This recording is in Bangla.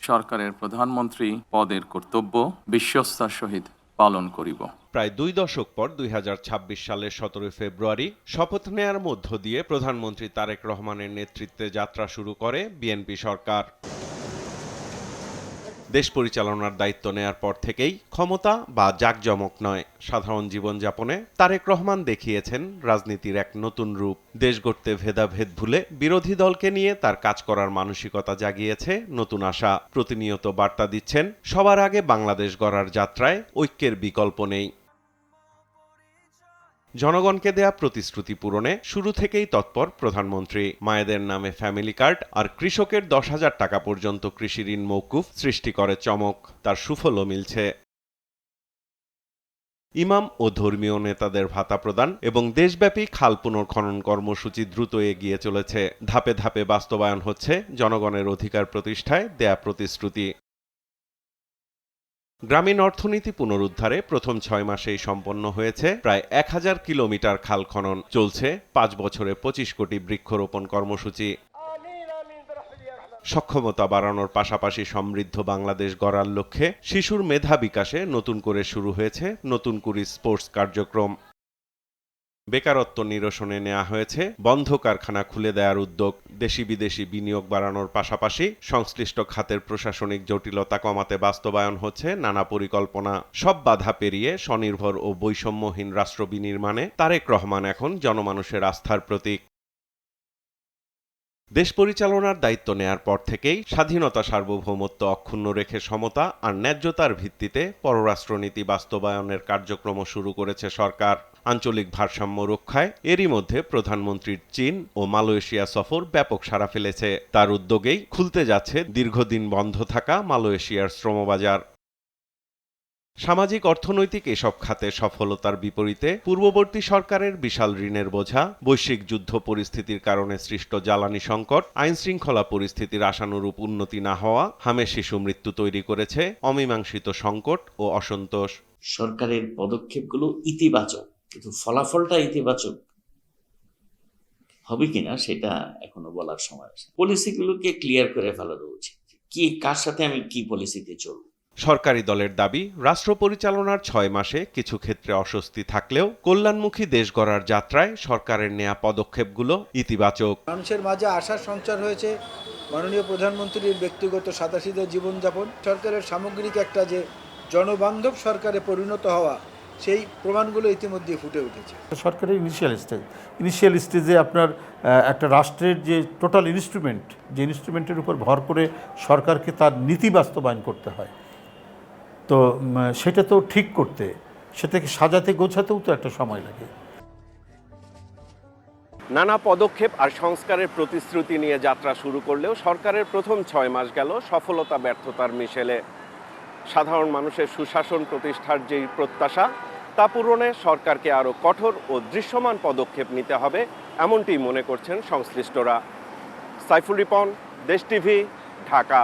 সরকারের প্রধানমন্ত্রী পদের কর্তব্য বিশ্বস্তার সহিত পালন করিব। প্রায় 2 দশক পর 2026 সালের 17 ফেব্রুয়ারি শপথ নেয়ার মধ্য দিয়ে প্রধানমন্ত্রী তারেক রহমানের নেতৃত্বে যাত্রা শুরু করে বিএনপি সরকার। দেশ পরিচালনার দায়িত্ব নেয়ার পর থেকেই ক্ষমতা বা জাঁকজমক নয়, সাধারণ জীবনযাপনে তারেক রহমান দেখিয়েছেন রাজনীতির এক নতুন রূপ। দেশ গড়তে ভেদাভেদ ভুলে বিরোধী দলকে নিয়ে তার কাজ করার মানসিকতা জাগিয়েছে নতুন আশা। প্রতিনিয়ত বার্তা দিচ্ছেন, সবার আগে বাংলাদেশ গড়ার যাত্রায় ঐক্যের বিকল্প নেই। জনগণকে দেয়া প্রতিশ্রুতি পূরণে শুরু থেকেই তৎপর প্রধানমন্ত্রী। মায়েদের নামে ফ্যামিলি কার্ড আর কৃষকের 10,000 টাকা পর্যন্ত কৃষি ঋণ মওকুফ সৃষ্টি করে চমক। তার সুফলও মিলছে। ইমাম ও ধর্মীয় নেতাদের ভাতা প্রদান এবং দেশব্যাপী খাল পুনর্খনন কর্মসূচি দ্রুত এগিয়ে চলেছে। ধাপে ধাপে বাস্তবায়ন হচ্ছে জনগণের অধিকার প্রতিষ্ঠায় দেয়া প্রতিশ্রুতি। গ্রামীণ অর্থনীতি পুনরুদ্ধারে প্রথম 6 মাসেই সম্পন্ন হয়েছে প্রায় 1000 কিলোমিটার খাল খনন। চলছে 5 বছরে 25 কোটি বৃক্ষরোপণ কর্মসূচি। সক্ষমতা বাড়ানোর পাশাপাশি সমৃদ্ধ বাংলাদেশ গড়ার লক্ষ্যে শিশুর মেধা বিকাশে নতুন করে শুরু হয়েছে নতুন কুড়ি স্পোর্টস কার্যক্রম। বেকারত্ব নিরসনে নেওয়া হয়েছে বন্ধ কারখানা খুলে দেওয়ার উদ্যোগ। দেশি বিদেশি বিনিয়োগ বাড়ানোর পাশাপাশি সংশ্লিষ্ট খাতের প্রশাসনিক জটিলতা কমাতে বাস্তবায়ন হচ্ছে নানা পরিকল্পনা। সব বাধা পেরিয়ে স্বনির্ভর ও বৈষম্যহীন রাষ্ট্র বিনির্মাণে তারেক রহমান এখন জনমানুষের আস্থার প্রতীক। দেশ পরিচালনার দায়িত্ব নেয়ার পর থেকেই স্বাধীনতা, সার্বভৌমত্ব অক্ষুণ্ণ রেখে সমতা আর ন্যায্যতার ভিত্তিতে পররাষ্ট্রনীতি বাস্তবায়নের কার্যক্রম শুরু করেছে সরকার। আঞ্চলিক ভারসাম্য রক্ষায় এরই মধ্যে প্রধানমন্ত্রীর চীন ও মালয়েশিয়া সফর ব্যাপক সাড়া ফেলেছে। তার উদ্যোগেই খুলতে যাচ্ছে দীর্ঘদিন বন্ধ থাকা মালয়েশিয়ার শ্রমবাজার। সামাজিক অর্থনৈতিক এসব খাতে সফলতার বিপরীতে পূর্ববর্তী সরকারের বিশাল ঋণের বোঝা, বৈশ্বিক যুদ্ধ পরিস্থিতির কারণে সৃষ্ট জ্বালানি সংকট, আইনশৃঙ্খলা পরিস্থিতির আশানুরূপ উন্নতি না হওয়া হামে শিশু মৃত্যু তৈরি করেছে অমীমাংসিত সংকট ও অসন্তোষ। সরকারের পদক্ষেপগুলো ইতিবাচক, কিন্তু ফলাফলটা ইতিবাচক হবে কিনা সেটা এখনো বলার সময় আছে। পলিসিগুলোকে ক্লিয়ার করে ফেলানো উচিত, কি কার সাথে আমি কি পলিসিতে চলব। সরকারি দলের দাবি, রাষ্ট্র পরিচালনার 6 মাসে কিছু ক্ষেত্রে অস্বস্তি থাকলেও কল্যাণমুখী দেশ গড়ার যাত্রায় সরকারের নেয়া পদক্ষেপগুলো ইতিবাচক। মানুষের মাঝে আশার সঞ্চার হয়েছে। মাননীয় প্রধানমন্ত্রীর ব্যক্তিগত সাদাসিধে জীবনযাপন, সরকারের সামগ্রিক একটা যে জনবান্ধব সরকারে পরিণত হওয়া, সেই প্রমাণগুলো ইতিমধ্যে ফুটে উঠেছে। সরকারের ইনিশিয়াল স্টেজে আপনার একটা রাষ্ট্রের যে টোটাল যে ইনস্ট্রুমেন্টের উপর ভর করে সরকারকে তার নীতি বাস্তবায়ন করতে হয়, তো সেটা তো ঠিক করতে, সেটাকে সাজাতে গোছাতেও তো একটা সময় লাগে। নানা পদক্ষেপ আর সংস্কারের প্রতিশ্রুতি নিয়ে যাত্রা শুরু করলেও সরকারের প্রথম 6 মাস গেল সফলতা ব্যর্থতার মিশেলে। সাধারণ মানুষের সুশাসন প্রতিষ্ঠার যেই প্রত্যাশা, তা পূরণে সরকারকে আরও কঠোর ও দৃশ্যমান পদক্ষেপ নিতে হবে, এমনটি মনে করছেন সংশ্লিষ্টরা। সাইফুল রিপন, দেশ টিভি, ঢাকা।